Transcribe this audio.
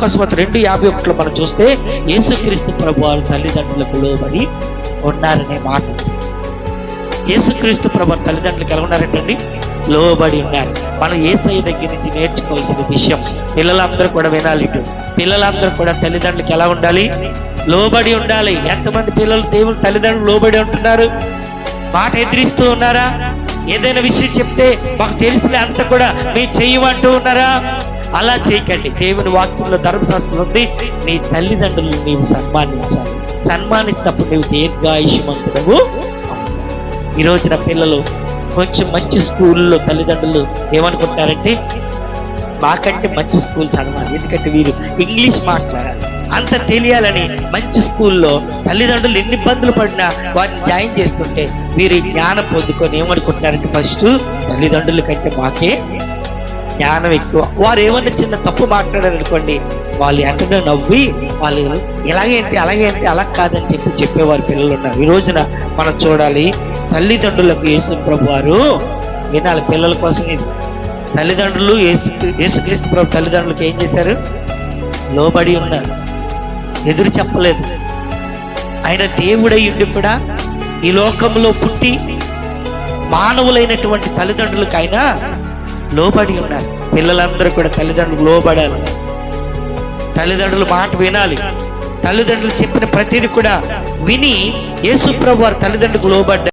లూకాసువార్త 2:51 మనం చూస్తే యేసుక్రీస్తు ప్రభువారు తల్లిదండ్రులకు లోబడి ఉన్నారనే మాట. యేసుక్రీస్తు ప్రభువారు తల్లిదండ్రులకు ఎలా ఉన్నారంటండి? లోబడి ఉన్నారు. మనం యేసయ్య దగ్గర నుంచి నేర్చుకోవాల్సిన విషయం పిల్లలందరూ కూడా వినాలి. పిల్లలందరూ కూడా తల్లిదండ్రులకు ఎలా ఉండాలి? లోబడి ఉండాలి. ఎంతమంది పిల్లలు దేవుని తల్లిదండ్రులు లోబడి ఉంటున్నారు? మాట ఎదిరిస్తూ ఉన్నారా? ఏదైనా విషయం చెప్తే మాకు తెలిసిన అంత కూడా మీ చెయ్యమంటూ ఉన్నారా? అలా చేయకండి. దేవుని వాక్యంలో ధర్మశాస్త్రం ఉంది, నీ తల్లిదండ్రులను నీవు సన్మానించాలి. సన్మానిస్తున్నప్పుడు నీవు దీర్ఘాయుష్మంతుడవు. ఈ రోజున పిల్లలు కొంచెం మంచి స్కూల్లో తల్లిదండ్రులు ఏమనుకుంటారంటే మాకంటే మంచి స్కూల్ చదవాలి, ఎందుకంటే వీరు ఇంగ్లీష్ మాట్లాడాలి, అంత తెలియాలని మంచి స్కూల్లో తల్లిదండ్రులు ఎన్ని ఇబ్బందులు పడినా వారిని జాయిన్ చేస్తుంటే వీరు జ్ఞానం పొందుకొని ఏమనుకుంటున్నారంటే ఫస్ట్ తల్లిదండ్రుల కంటే మాకే జ్ఞానం ఎక్కువ. వారు ఏమన్నా చిన్న తప్పు మాట్లాడారనుకోండి, వాళ్ళు వెంటనే నవ్వి వాళ్ళు ఎలాగేంటి అలాగేంటి అలా కాదని చెప్పేవారు పిల్లలు ఉన్నారు. ఈ రోజున మనం చూడాలి, తల్లిదండ్రులకు యేసు ప్రభు వారు వినాలి. పిల్లల కోసం ఇది తల్లిదండ్రులు యేసుక్రీస్తు ప్రభు తల్లిదండ్రులకు ఏం చేశారు? లోబడి ఉన్నారు, ఎదురు చెప్పలేదు. ఆయన దేవుడై ఉండి కూడా ఈ లోకంలో పుట్టి మానవులైనటువంటి తల్లిదండ్రులకు ఆయన లోబడి ఉన్నారు. పిల్లలందరూ కూడా తల్లిదండ్రులకు లోబడాలి, తల్లిదండ్రుల మాట వినాలి. తల్లిదండ్రులు చెప్పిన ప్రతిదీ కూడా విని యేసు ప్రభు వారి తల్లిదండ్రులకు లోబడ్డారు.